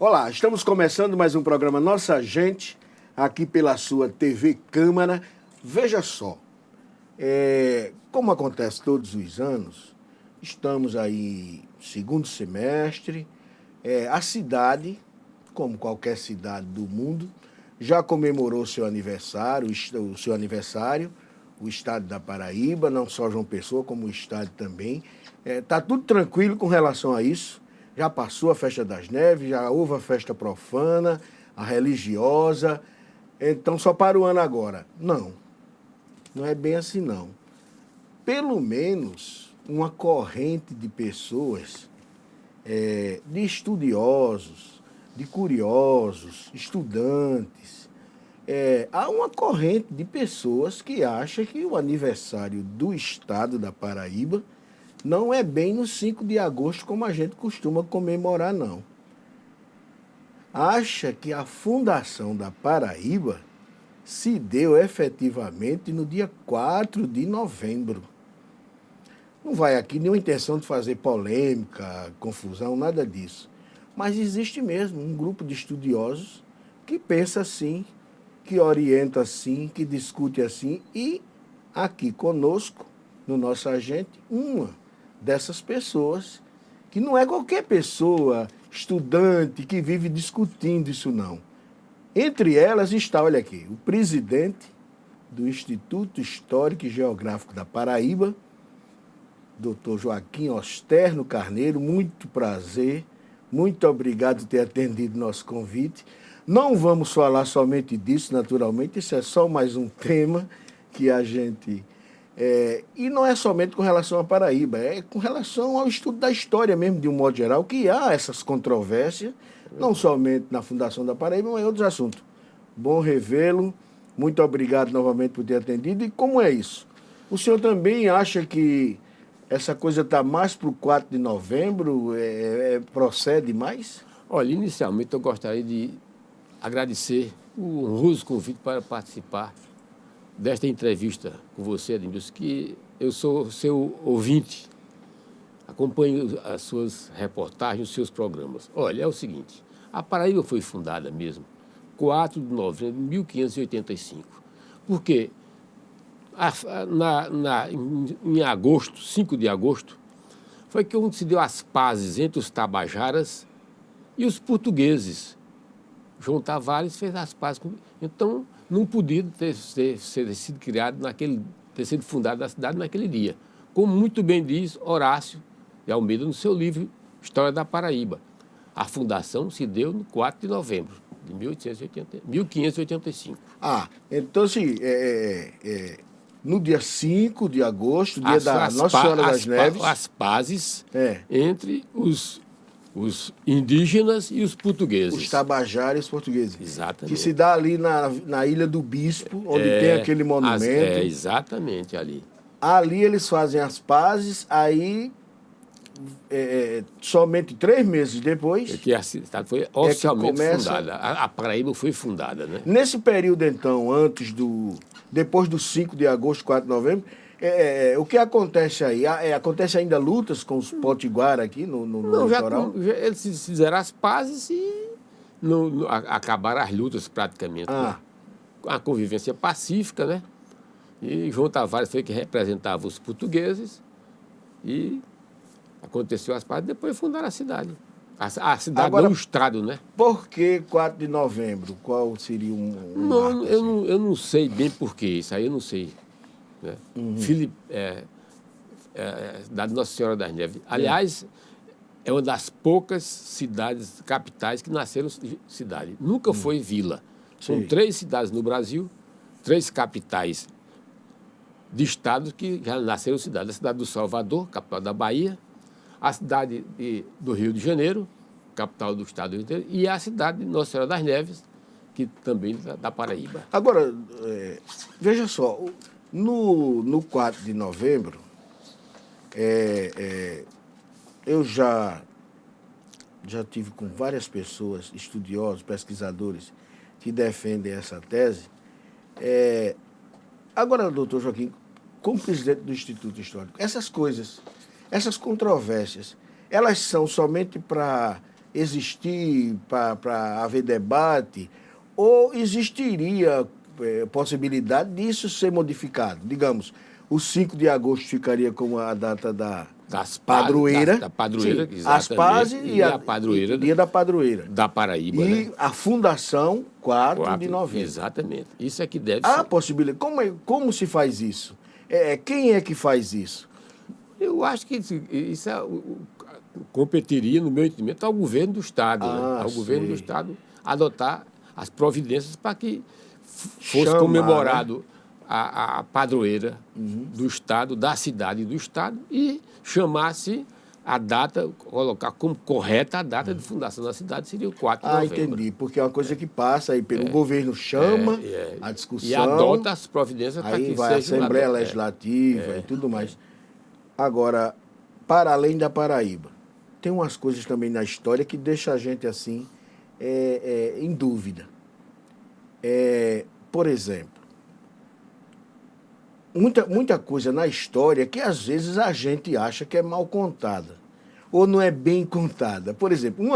Olá, estamos começando mais um programa Nossa Gente, aqui pela sua TV Câmara. Veja só, como acontece todos os anos, estamos aí segundo semestre, a cidade, como qualquer cidade do mundo, já comemorou seu aniversário, o estado da Paraíba, não só João Pessoa, como o estado também. Está tudo tranquilo com relação a isso. Já passou a festa das neves, já houve a festa profana, a religiosa, então só para o ano agora. Não é bem assim não. Pelo menos uma corrente de pessoas, de estudiosos, de curiosos, estudantes, há uma corrente de pessoas que acha que o aniversário do estado da Paraíba não é bem no 5 de agosto como a gente costuma comemorar, não. Acha que a fundação da Paraíba se deu efetivamente no dia 4 de novembro. Não vai aqui nenhuma intenção de fazer polêmica, confusão, nada disso. Mas existe mesmo um grupo de estudiosos que pensa assim, que orienta assim, que discute assim, e aqui conosco, no nosso agente, uma dessas pessoas, que não é qualquer pessoa, estudante, que vive discutindo isso, não. Entre elas está, olha aqui, o presidente do Instituto Histórico e Geográfico da Paraíba, Dr. Joaquim Osterno Carneiro. Muito prazer, muito obrigado por ter atendido nosso convite. Não vamos falar somente disso, naturalmente, isso é só mais um tema que a gente... e não é somente com relação à Paraíba, é com relação ao estudo da história mesmo, de um modo geral, que há essas controvérsias, não somente na Fundação da Paraíba, mas em outros assuntos. Bom revê-lo, muito obrigado novamente por ter atendido. E como é isso? O senhor também acha que essa coisa está mais para o 4 de novembro? Procede mais? Olha, inicialmente eu gostaria de agradecer o honroso convite para participar desta entrevista com você, Edmilson, que eu sou seu ouvinte, acompanho as suas reportagens, os seus programas. Olha, é o seguinte, a Paraíba foi fundada mesmo 4 de novembro de 1585, porque em agosto, 5 de agosto, foi que onde se deu as pazes entre os tabajaras e os portugueses. João Tavares fez as pazes. Então, não podia ter sido criado ter sido fundada a cidade naquele dia. Como muito bem diz Horácio de Almeida no seu livro História da Paraíba. A fundação se deu no 4 de novembro de 1585. Então sim, no dia 5 de agosto, dia da Nossa Senhora das Neves. As pazes entre os indígenas e os portugueses. Os tabajaras e os portugueses. Exatamente. Que se dá ali na Ilha do Bispo, onde tem aquele monumento. Exatamente ali. Ali eles fazem as pazes, aí somente 3 meses depois... que a cidade foi oficialmente fundada. A Paraíba foi fundada, né? Nesse período, então, depois do 5 de agosto, 4 de novembro, o que acontece aí? Acontece ainda lutas com os potiguaras aqui no litoral? Eles fizeram as pazes e acabaram as lutas praticamente. Né? A convivência pacífica, né? E João Tavares foi que representava os portugueses e aconteceu as pazes, depois fundaram a cidade. A cidade. Agora, do estado, né? Por que 4 de novembro? Qual seria marco, eu não sei bem por quê, isso aí eu não sei. Né? Da Nossa Senhora das Neves. Aliás, é uma das poucas cidades capitais que nasceram cidade. Nunca foi vila. São 3 cidades no Brasil, 3 capitais de estados que já nasceram cidade. A cidade do Salvador, capital da Bahia, a cidade do Rio de Janeiro, capital do estado do Rio de Janeiro, e a cidade de Nossa Senhora das Neves, que também da Paraíba. Agora, veja só, no 4 de novembro, eu já tive com várias pessoas, estudiosos, pesquisadores, que defendem essa tese. Agora, doutor Joaquim, como presidente do Instituto Histórico, essas coisas, essas controvérsias, elas são somente para existir, para haver debate, ou existiria possibilidade disso ser modificado? Digamos, o 5 de agosto ficaria como a data da padroeira. Da padroeira, sim, exatamente. as pazes e a padroeira. E o dia da padroeira. Da Paraíba, e né? a fundação, 4 de novembro. Exatamente. Isso é que deve Há ser. possibilidade. Como se faz isso? Quem é que faz isso? Eu acho que isso competiria, no meu entendimento, ao governo do Estado. Né? Ao governo do Estado adotar as providências para que fosse comemorado, né, a padroeira do Estado, da cidade e do Estado, e chamasse a data, colocar como correta a data de fundação da cidade, seria o 4 de novembro. Entendi, porque é uma coisa que passa aí pelo governo, chama a discussão. E adota as providências para que seja... Aí vai a Assembleia Legislativa e tudo mais. Agora, para além da Paraíba, tem umas coisas também na história que deixam a gente assim, em dúvida. Por exemplo, muita coisa na história que às vezes a gente acha que é mal contada ou não é bem contada. Por exemplo,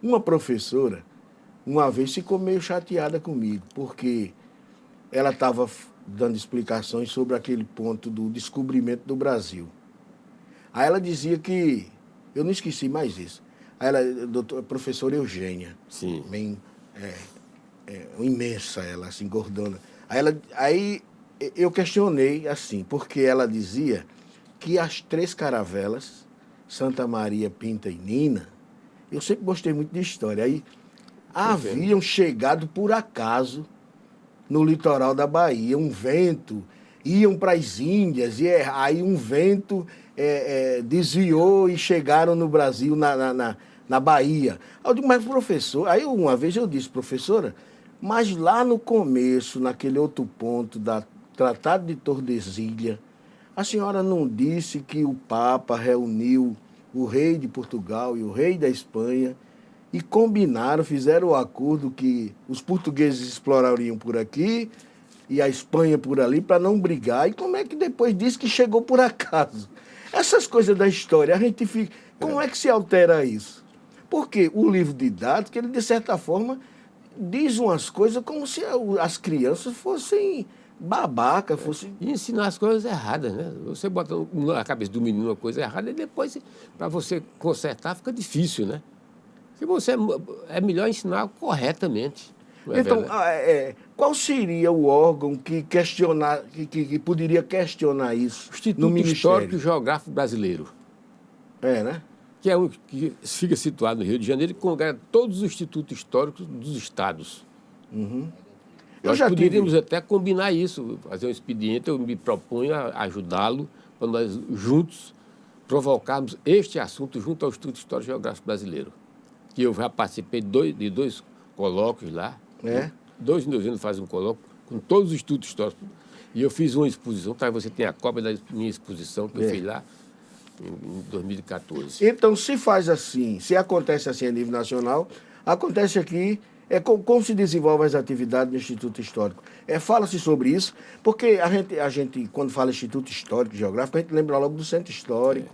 uma professora uma vez ficou meio chateada comigo, porque ela estava dando explicações sobre aquele ponto do descobrimento do Brasil. Aí ela dizia que... Eu não esqueci mais isso. Aí ela, professora Eugênia. Sim. Bem, imensa ela, assim, gordona. Aí eu questionei, assim, porque ela dizia que as 3 caravelas, Santa Maria, Pinta e Nina, eu sempre gostei muito de história, aí haviam chegado por acaso no litoral da Bahia, um vento, iam para as Índias, e aí um vento desviou e chegaram no Brasil, na Bahia. Aí eu digo, mas professor, aí uma vez eu disse, professora, mas lá no começo, naquele outro ponto da Tratado de Tordesilhas, a senhora não disse que o Papa reuniu o rei de Portugal e o rei da Espanha e combinaram, fizeram o acordo que os portugueses explorariam por aqui e a Espanha por ali para não brigar. E como é que depois disse que chegou por acaso? Essas coisas da história, a gente fica... Como é que se altera isso? Porque o livro didático, ele de certa forma diz umas coisas como se as crianças fossem babaca, fossem... E ensinar as coisas erradas, né? Você bota na cabeça do menino uma coisa errada e depois, para você consertar, fica difícil, né? Se você é melhor ensinar corretamente. Então, qual seria o órgão que poderia questionar isso no Ministério? Instituto Histórico e Geográfico Brasileiro. Né? Que é que fica situado no Rio de Janeiro e congrega todos os institutos históricos dos estados. Nós poderíamos até combinar isso, fazer um expediente, eu me proponho a ajudá-lo para nós juntos provocarmos este assunto junto ao Instituto Histórico e Geográfico Brasileiro. Que eu já participei de 2 colóquios lá. 2 em 2 anos faz um colóquio com todos os institutos históricos. E eu fiz uma exposição, tá? Você tem a cópia da minha exposição que eu fiz lá em 2014. Então, se faz assim, se acontece assim a nível nacional, acontece aqui, como se desenvolvem as atividades do Instituto Histórico. Fala-se sobre isso, porque a gente, quando fala Instituto Histórico e Geográfico, a gente lembra logo do Centro Histórico,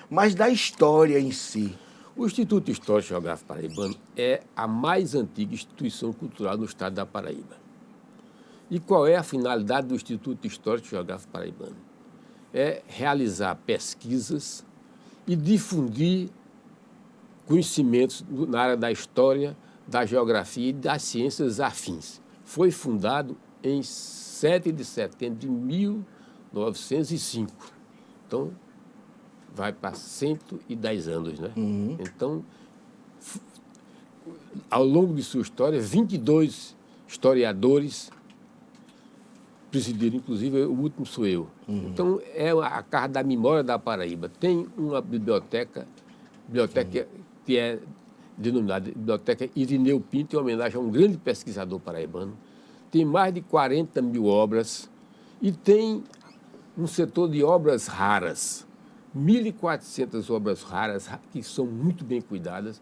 mas da história em si. O Instituto Histórico e Geográfico Paraibano é a mais antiga instituição cultural no estado da Paraíba. E qual é a finalidade do Instituto Histórico e Geográfico Paraibano? É realizar pesquisas e difundir conhecimentos na área da história, da geografia e das ciências afins. Foi fundado em 7 de setembro de 1905. Então, vai para 110 anos, né? Então, ao longo de sua história, 22 historiadores presidiram, inclusive o último sou eu. Então, é a Casa da Memória da Paraíba. Tem uma biblioteca que é denominada Biblioteca Irineu Pinto, em homenagem a um grande pesquisador paraibano. Tem mais de 40 mil obras e tem um setor de obras raras, 1.400 obras raras que são muito bem cuidadas,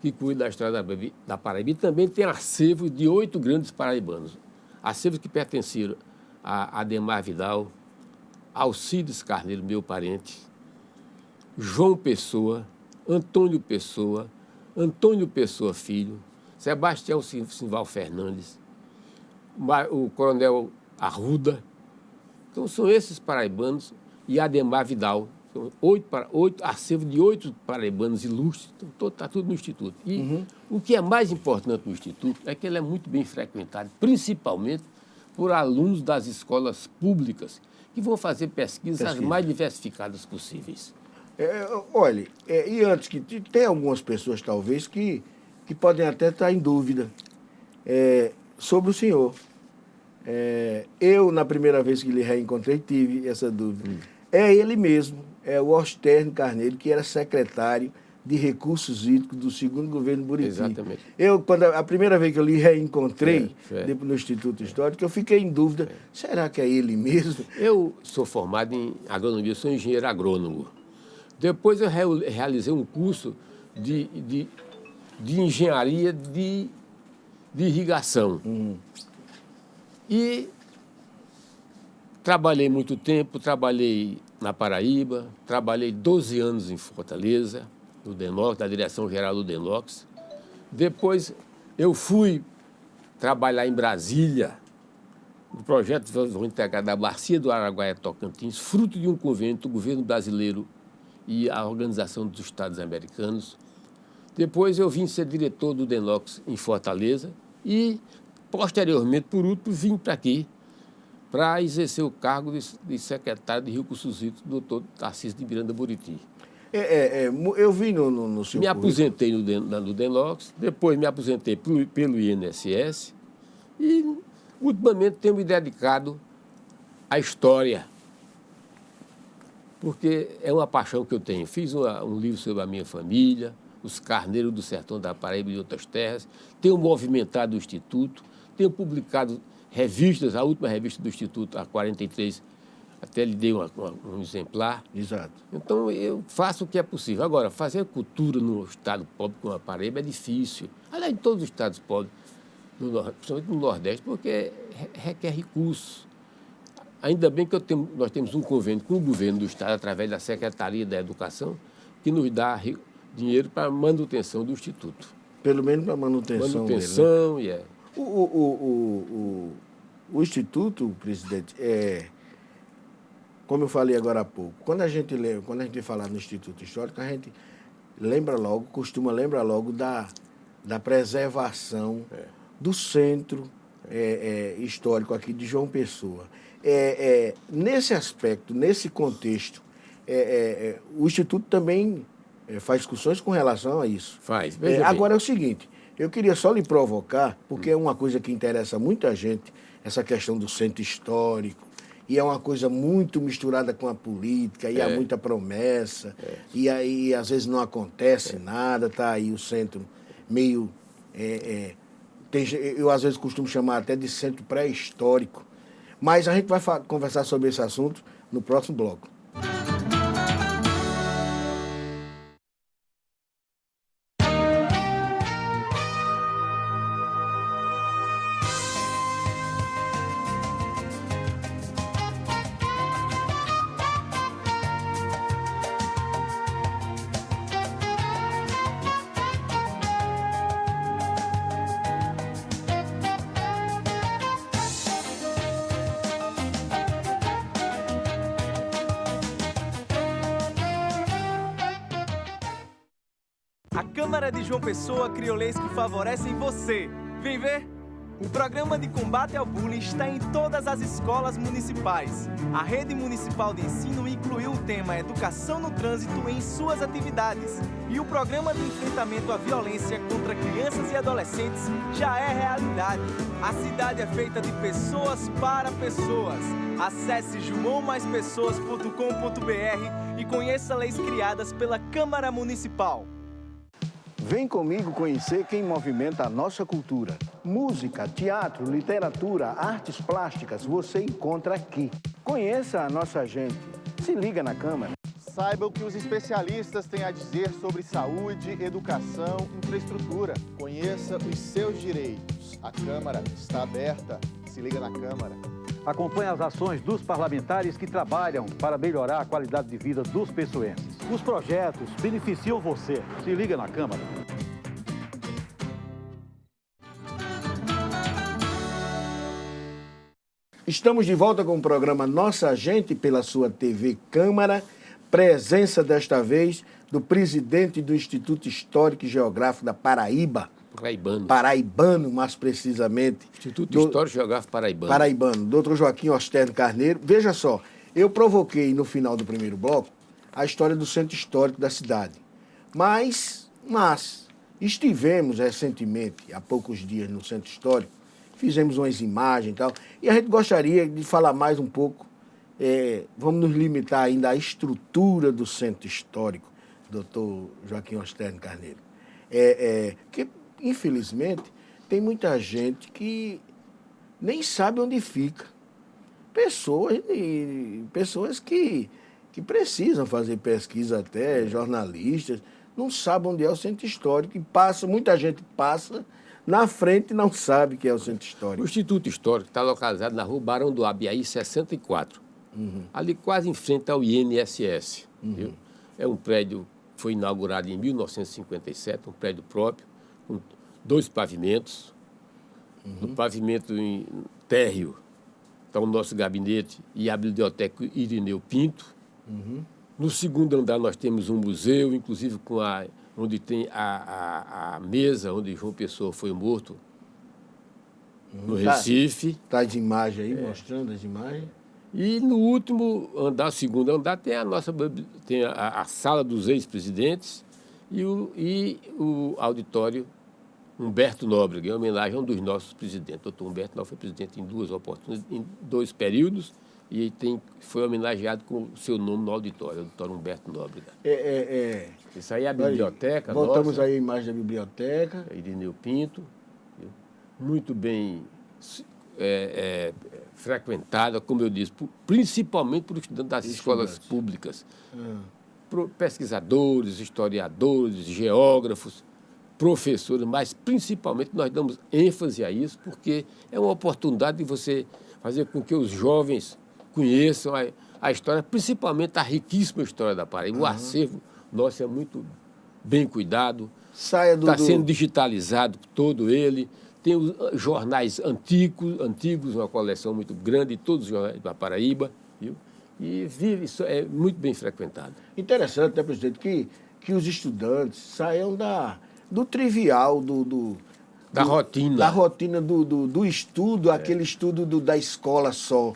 que cuidam da história da Paraíba. E também tem acervos de 8 grandes paraibanos, acervos que pertenceram a Ademar Vidal, Alcides Carneiro, meu parente, João Pessoa, Antônio Pessoa Filho, Sebastião Simval Fernandes, o coronel Arruda. Então, são esses paraibanos e Ademar Vidal. São 8 acervos de 8 paraibanos ilustres. Então, está tudo no Instituto. E o que é mais importante no Instituto é que ele é muito bem frequentado, principalmente por alunos das escolas públicas, que vão fazer pesquisas as mais diversificadas possíveis. Olha, e antes que tem algumas pessoas, talvez, que podem até estar em dúvida sobre o senhor. Eu, na primeira vez que lhe reencontrei, tive essa dúvida. É ele mesmo, é o Osterne Carneiro, que era secretário de Recursos Hídricos do segundo governo Buriti. Exatamente. A primeira vez que eu lhe reencontrei no Instituto Histórico, eu fiquei em dúvida, será que é ele mesmo? Eu sou formado em agronomia, sou engenheiro agrônomo. Depois eu realizei um curso de engenharia de irrigação. E trabalhei muito tempo, trabalhei na Paraíba, trabalhei 12 anos em Fortaleza, no DENOX, da Direção-Geral do DENOX. Depois eu fui trabalhar em Brasília, no projeto de desenvolvimento integrado da Bacia do Araguaia Tocantins, fruto de um convênio do governo brasileiro e a Organização dos Estados Americanos. Depois eu vim ser diretor do DENOX em Fortaleza e, posteriormente, por último, vim para aqui para exercer o cargo de secretário de Recursos Hídricos do doutor Tarcísio de Miranda Buriti. Eu vi no seu Me aposentei no DENOX, depois me aposentei pelo INSS e, ultimamente, tenho me dedicado à história, porque é uma paixão que eu tenho. Fiz um livro sobre a minha família, os carneiros do sertão da Paraíba e outras terras, tenho movimentado o Instituto, tenho publicado revistas, a última revista do Instituto, a 43, até lhe dei um exemplar. Exato. Então, eu faço o que é possível. Agora, fazer cultura no estado pobre como a Paraíba é difícil. Aliás, em todos os estados pobres, principalmente no Nordeste, porque requer recursos. Ainda bem que nós temos um convênio com o governo do estado, através da Secretaria da Educação, que nos dá dinheiro para a manutenção do Instituto. Pelo menos para a manutenção. Manutenção, dele, né? O Instituto, presidente, como eu falei agora há pouco, quando a gente fala no Instituto Histórico, a gente costuma lembrar logo da preservação do centro histórico aqui de João Pessoa. Nesse aspecto, nesse contexto, o Instituto também faz discussões com relação a isso. Faz. Agora é o seguinte, eu queria só lhe provocar, porque é uma coisa que interessa muita gente, essa questão do centro histórico, e é uma coisa muito misturada com a política, e há muita promessa, e aí às vezes não acontece nada, tá aí o centro meio... eu às vezes costumo chamar até de centro pré-histórico, mas a gente vai conversar sobre esse assunto no próximo bloco. A Câmara de João Pessoa criou leis que favorecem você. Vem ver? O programa de combate ao bullying está em todas as escolas municipais. A rede municipal de ensino incluiu o tema Educação no Trânsito em suas atividades. E o programa de enfrentamento à violência contra crianças e adolescentes já é realidade. A cidade é feita de pessoas para pessoas. Acesse joãomaispesoas.com.br e conheça leis criadas pela Câmara Municipal. Vem comigo conhecer quem movimenta a nossa cultura. Música, teatro, literatura, artes plásticas, você encontra aqui. Conheça a nossa gente. Se liga na Câmara. Saiba o que os especialistas têm a dizer sobre saúde, educação, infraestrutura. Conheça os seus direitos. A Câmara está aberta. Se liga na Câmara. Acompanhe as ações dos parlamentares que trabalham para melhorar a qualidade de vida dos pessoenses. Os projetos beneficiam você. Se liga na Câmara. Estamos de volta com o programa Nossa Gente pela sua TV Câmara. Presença desta vez do presidente do Instituto Histórico e Geográfico da Paraíba. Paraibano, mais precisamente. Instituto Histórico e Geográfico Paraibano. Paraibano, doutor Joaquim Osterno Carneiro. Veja só, eu provoquei no final do primeiro bloco a história do centro histórico da cidade. Mas estivemos recentemente, há poucos dias, no centro histórico, fizemos umas imagens e tal, e a gente gostaria de falar mais um pouco, vamos nos limitar ainda à estrutura do centro histórico, doutor Joaquim Osterno Carneiro. Que, infelizmente, tem muita gente que nem sabe onde fica. Pessoas que precisam fazer pesquisa até, jornalistas, não sabem onde é o centro histórico e muita gente passa na frente e não sabe que é o centro histórico. O Instituto Histórico está localizado na rua Barão do Abiaí 64, ali quase em frente ao INSS. Viu? É um prédio que foi inaugurado em 1957, um prédio próprio, com 2 pavimentos. No pavimento em térreo está o nosso gabinete e a biblioteca Irineu Pinto. No segundo andar nós temos um museu, inclusive onde tem a mesa onde João Pessoa foi morto, no Recife. Está as imagens aí, mostrando as imagens. E no último andar, segundo andar, tem a sala dos ex-presidentes e o auditório Humberto Nóbrega, em homenagem a um dos nossos presidentes. O doutor Humberto Nóbrega foi presidente em 2 oportunidades, em 2 períodos, e foi homenageado com o seu nome no auditório, o auditório Humberto Nóbrega. Isso aí é a biblioteca. Voltamos aí à imagem da biblioteca. Irineu Pinto, muito bem frequentada, como eu disse, principalmente por estudantes das escolas públicas. Pesquisadores, historiadores, geógrafos, professores, mas principalmente nós damos ênfase a isso, porque é uma oportunidade de você fazer com que os jovens conheçam a história, principalmente a riquíssima história da Paraíba. O acervo nosso é muito bem cuidado, está sendo digitalizado todo ele, tem os jornais antigos, uma coleção muito grande de todos os jornais da Paraíba, viu? E isso é muito bem frequentado. Interessante, né, presidente, que os estudantes saiam do trivial, da rotina. Da rotina do estudo, aquele estudo da escola só,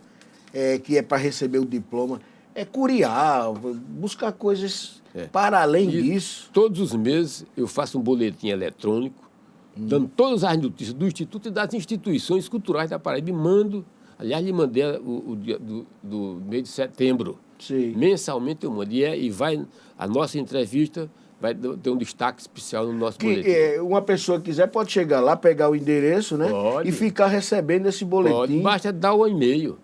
que é para receber o diploma. É curiar, buscar coisas para além disso. Todos os meses eu faço um boletim eletrônico, dando todas as notícias do Instituto e das instituições culturais da Paraíba. E mando, aliás, lhe mandei o dia do mês de setembro. Sim. Mensalmente eu mando. E a nossa entrevista vai ter um destaque especial no nosso boletim. Uma pessoa que quiser pode chegar lá, pegar o endereço, né? Pode. E ficar recebendo esse boletim. Pode, basta dar o e-mail.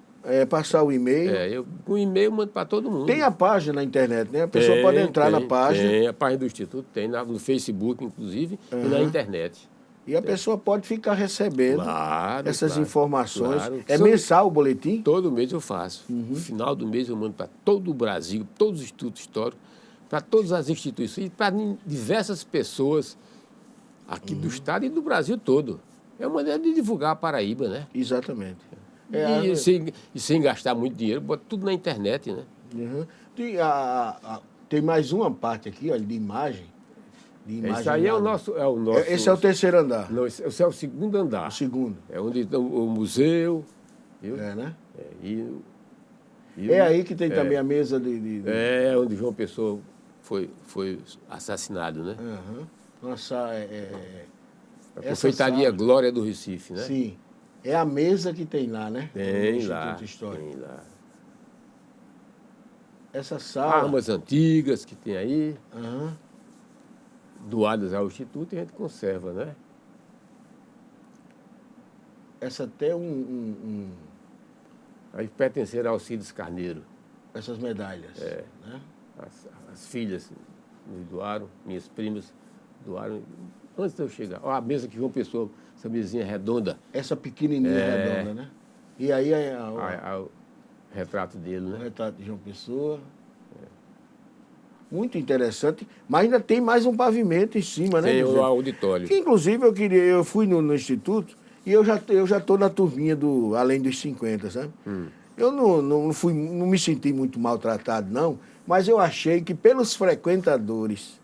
Passar o e-mail. O e-mail mando para todo mundo. Tem a página na internet, né? A pessoa pode entrar na página. Tem, a página do Instituto tem, no Facebook, inclusive, e na internet. E a pessoa pode ficar recebendo essas informações. Claro. Mensal o boletim? Todo mês eu faço. No final do mês eu mando para todo o Brasil, todos os institutos históricos, para todas as instituições, para diversas pessoas aqui do Estado e do Brasil todo. É uma maneira de divulgar a Paraíba, né? Exatamente. Sem gastar muito dinheiro, bota tudo na internet, né? Tem mais uma parte aqui, olha, de imagem. Isso aí é o nosso... Esse é o terceiro andar. Não, esse é o segundo andar. O segundo. É onde está o museu. Viu? Né? É aí que tem também a mesa de... É onde João Pessoa foi assassinado, né? Nossa, a Confeitaria Glória do Recife, né? Sim. É a mesa que tem lá, né? Tem no lá. Instituto Histórico. Tem lá. Essa sala... Armas antigas que tem aí. doadas ao Instituto e a gente conserva, né? Essa até Aí pertenceram ao Alcides Carneiro. essas medalhas. Né? As filhas me doaram, minhas primas doaram. Antes de eu chegar, ó, a mesa que João Pessoa, essa mesinha redonda, Essa pequenininha redonda, né? E aí o retrato dele, o né? retrato de João Pessoa. Muito interessante, mas ainda tem mais um pavimento em cima, né? Tem o presidente? auditório. Que, inclusive, eu fui no Instituto e eu já estou na turminha do Além dos 50, sabe? Eu não me senti muito maltratado, não, mas eu achei que pelos frequentadores,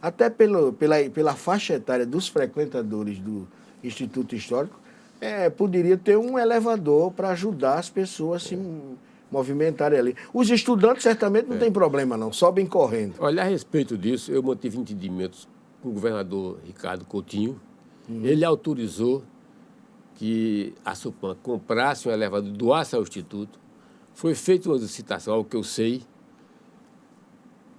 até pela faixa etária dos frequentadores do Instituto Histórico, poderia ter um elevador para ajudar as pessoas a se movimentarem ali. Os estudantes certamente não tem problema, não, sobem correndo. Olha, a respeito disso, eu mantive entendimentos com o governador Ricardo Coutinho. Ele autorizou que a Supan comprasse um elevador, doasse ao Instituto. Foi feita uma licitação, ao que eu sei.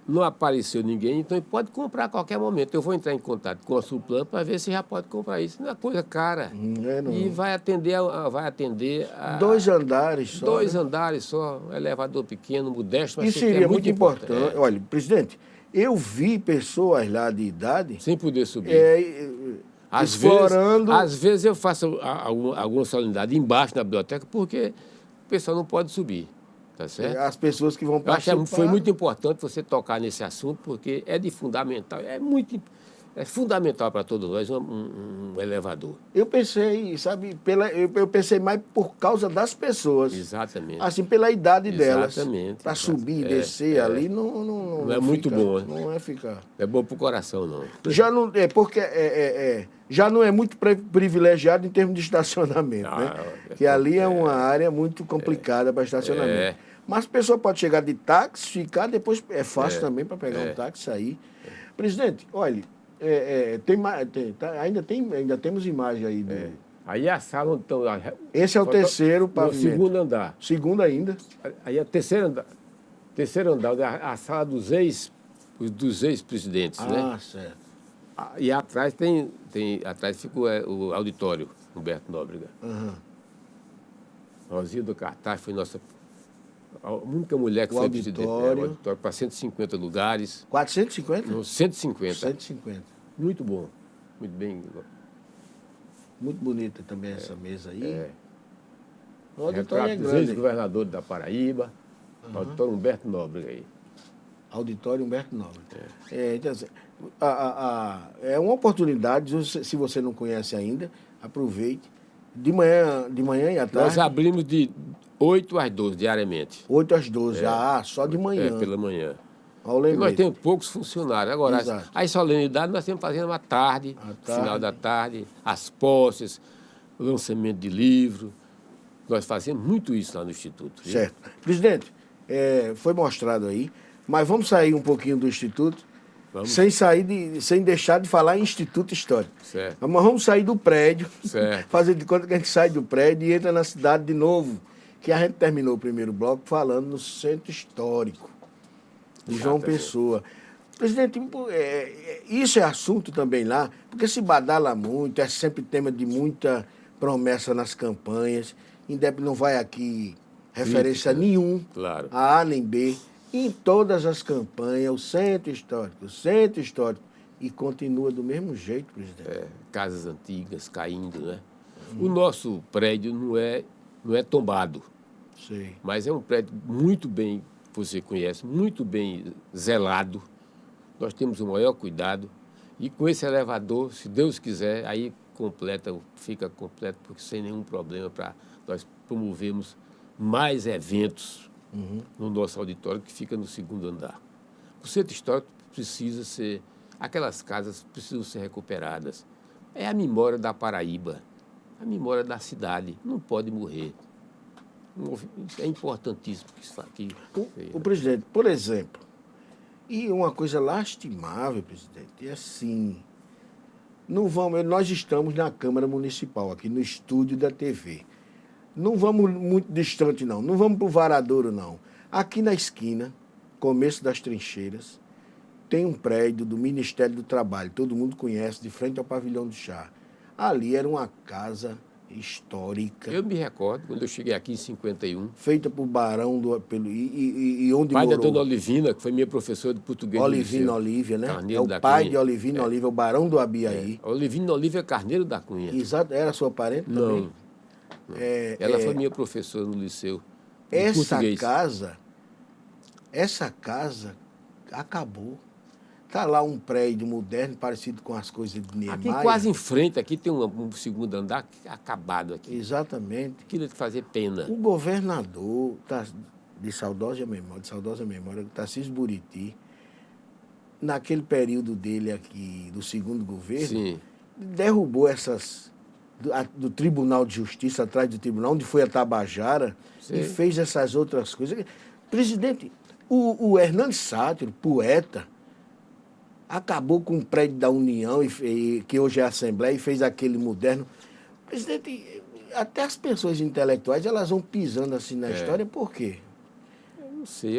Não apareceu ninguém, então ele pode comprar a qualquer momento. Eu vou entrar em contato com a Suplan para ver se já pode comprar isso. Não é coisa cara. Não. E vai atender a 2 andares só. 2 né? andares só, um elevador pequeno, modesto, mas Isso que é seria muito importante. É, Olha, presidente, eu vi pessoas lá de idade sem poder subir. explorando. Às vezes eu faço alguma solenidade embaixo na biblioteca porque o pessoal não pode subir, tá certo? As pessoas que vão Eu acho participar. que foi muito importante você tocar nesse assunto, porque é de fundamental, é fundamental para todos nós um elevador. Eu pensei, sabe, eu pensei mais por causa das pessoas. Exatamente. Assim, pela idade delas. Exatamente. Para subir e descer ali não é muito bom, né? Não é ficar. É bom para o coração, não. Já não é porque já não é muito privilegiado em termos de estacionamento, né? Que ali é uma área muito complicada para estacionamento. Mas a pessoa pode chegar de táxi, ficar, depois é fácil também para pegar um táxi e sair. Presidente, olha, ainda temos imagem aí. Aí a sala onde estão... Esse é o terceiro pavimento. O segundo andar. Segundo ainda. Aí é o terceiro andar, a sala dos ex-presidentes, né? Certo. E atrás atrás fica o auditório, Humberto Nóbrega. Rosilda Cartaz foi a única mulher que foi presidente. O auditório para 150 lugares. 450? Não, 150. 150. Muito bom. Muito bem. Muito bonita também essa mesa aí. O auditório Retrato é dos grande. ex-governador da Paraíba. Auditório Humberto Nóbrega aí. Auditório Humberto Nóbrega. Então, assim, é uma oportunidade, se você não conhece ainda, aproveite. De manhã e à tarde. Nós abrimos de 8 às 12 diariamente. 8 às 12, só de manhã. Pela manhã. E nós temos poucos funcionários. Agora, Exato. as solenidades nós estamos fazendo à tarde, final da tarde, as posses, o lançamento de livro. Nós fazemos muito isso lá no Instituto. Viu? Certo. Presidente, foi mostrado aí, mas vamos sair um pouquinho do Instituto, sem deixar de falar em Instituto Histórico. Certo. Mas vamos sair do prédio, Certo. fazer de conta que a gente sai do prédio e entra na cidade de novo, que a gente terminou o primeiro bloco falando no Centro Histórico de João Pessoa. Presidente, isso é assunto também lá, porque se badala muito, é sempre tema de muita promessa nas campanhas, não vai aqui referência nenhum, claro, a A nem B, em todas as campanhas, o Centro Histórico, e continua do mesmo jeito, presidente. Casas antigas caindo, né? O nosso prédio não é tombado, Sei. mas é um prédio muito bem, você conhece, muito bem zelado. Nós temos o maior cuidado e com esse elevador, se Deus quiser, aí fica completo, porque sem nenhum problema para nós promovermos mais eventos no nosso auditório, que fica no segundo andar. O Centro Histórico precisa ser... Aquelas casas precisam ser recuperadas. É a memória da Paraíba, a memória da cidade. Não pode morrer. Isso é importantíssimo. O presidente, por exemplo, e uma coisa lastimável, presidente, é assim... Nós estamos na Câmara Municipal, aqui no estúdio da TV. Não vamos muito distante, não vamos para o Varadouro, não. Aqui na esquina, começo das trincheiras, tem um prédio do Ministério do Trabalho, todo mundo conhece, de frente ao Pavilhão do Chá. Ali era uma casa histórica. Eu me recordo, quando eu cheguei aqui em 51. Feita por Barão do... e onde Pai morou... da dona Olivina, que foi minha professora de português. Olivina Olívia, né? Carneiro É o da pai Cunha. de Olivina Olívia, o Barão do Abiaí. Olivina Olívia Carneiro da Cunha. Exato, era sua parente também? Não. Ela foi minha professora no liceu. Essa casa acabou. Está lá um prédio moderno, parecido com as coisas de Niemeyer. Aqui quase em frente, aqui tem um segundo andar acabado aqui. Exatamente. Queria te fazer pena. O governador de saudosa memória, Tarcísio Buriti, naquele período dele aqui, do segundo governo, Sim. derrubou do Tribunal de Justiça, atrás do tribunal, onde foi a Tabajara, Sim. e fez essas outras coisas. Presidente, o Hernandes Sátiro, poeta, acabou com o prédio da União, que hoje é a Assembleia, e fez aquele moderno. Presidente, até as pessoas intelectuais, elas vão pisando assim na história, por quê? Eu não sei,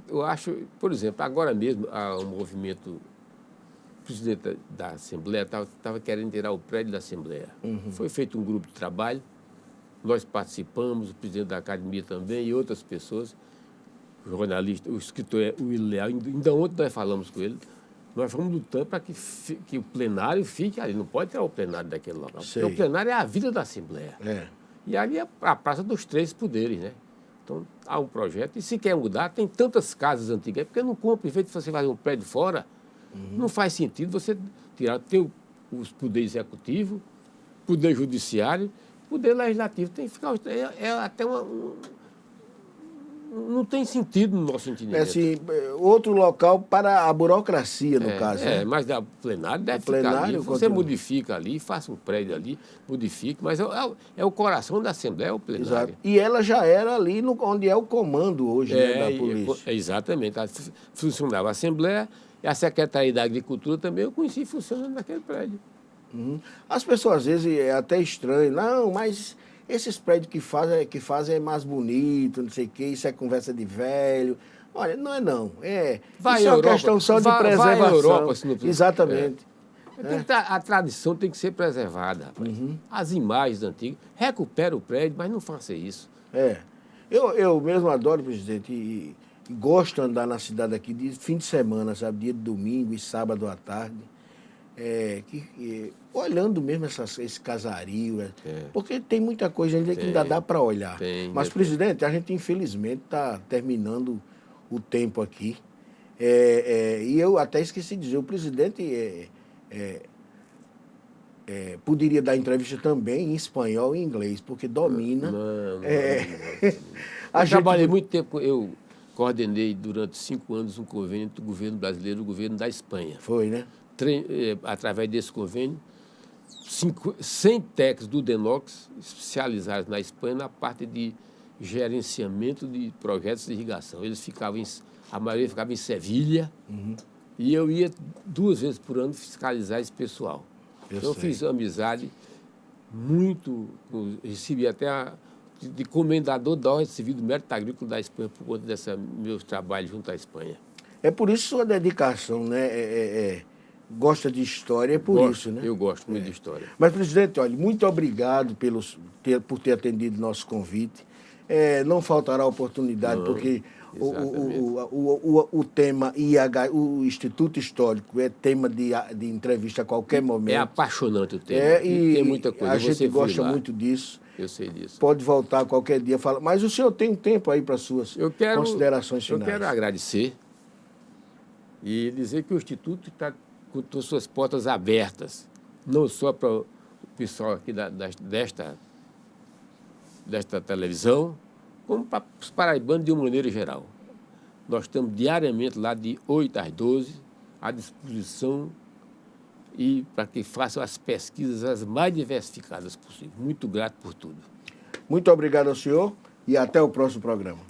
eu acho, por exemplo, agora mesmo há um movimento, o presidente da Assembleia estava querendo tirar o prédio da Assembleia. Uhum. Foi feito um grupo de trabalho, nós participamos, o presidente da academia também e outras pessoas, o jornalista, o escritor Will Leal, ainda ontem nós falamos com ele. Nós vamos lutando para que o plenário fique ali. Não pode tirar o plenário daquele local. Sei. Porque o plenário é a vida da Assembleia. É. E ali é a Praça dos Três Poderes, né? Então, há um projeto. E se quer mudar, tem tantas casas antigas. Porque não compra, em vez de você fazer um prédio fora, não faz sentido você tirar. Tem os poderes executivo, poder judiciário, poder legislativo. Tem que ficar... É até não tem sentido no nosso entendimento. É assim, outro local para a burocracia, no caso. Né? Mas o plenário deve ficar ali. Você modifica ali, faça um prédio ali, modifique, mas é o coração da Assembleia, é o plenário. Exato. E ela já era ali onde é o comando hoje da polícia. Exatamente. Funcionava a Assembleia e a Secretaria da Agricultura também eu conheci funcionando naquele prédio. Uhum. As pessoas, às vezes, é até estranho. Não, mas... Esses prédios que fazem é mais bonito, não sei o quê, isso é conversa de velho. Olha, não é não. Isso é uma questão só de preservação. Vai à Europa, se não precisa. Exatamente. A tradição tem que ser preservada, rapaz. As imagens antigas. Recupera o prédio, mas não faça isso. Eu mesmo adoro, presidente, e gosto de andar na cidade aqui de fim de semana, sabe? Dia de domingo e sábado à tarde. Olhando mesmo esse casario, porque tem muita coisa ainda que ainda dá para olhar. Mas, presidente, a gente infelizmente está terminando o tempo aqui. E eu até esqueci de dizer, o presidente poderia dar entrevista também em espanhol e inglês, porque domina. Eu trabalhei muito tempo, eu coordenei durante 5 anos um convênio entre o governo brasileiro e o governo da Espanha. Foi, né? Através desse convênio, 100 técnicos do DENOX especializados na Espanha na parte de gerenciamento de projetos de irrigação. A maioria ficava em Sevilha e eu ia 2 vezes por ano fiscalizar esse pessoal. Eu fiz amizade muito, recebi até de comendador da Ordem Civil do Mérito Agrícola da Espanha por conta desse meus trabalhos junto à Espanha. É por isso sua dedicação, né? Gosta de história, é por isso, né? Eu gosto muito de história. Mas, presidente, olha, muito obrigado por ter atendido nosso convite. Não faltará oportunidade, porque o tema IH, o Instituto Histórico, é tema de entrevista a qualquer momento. É apaixonante o tema. E tem muita coisa. A gente gosta muito disso. Eu sei disso. Pode voltar qualquer dia. Mas o senhor tem um tempo aí para suas considerações finais. Eu quero agradecer e dizer que o Instituto está com suas portas abertas, não só para o pessoal aqui desta televisão, como para os paraibanos de uma maneira geral. Nós estamos diariamente lá de 8 às 12, à disposição e para que façam as pesquisas as mais diversificadas possíveis. Muito grato por tudo. Muito obrigado ao senhor e até o próximo programa.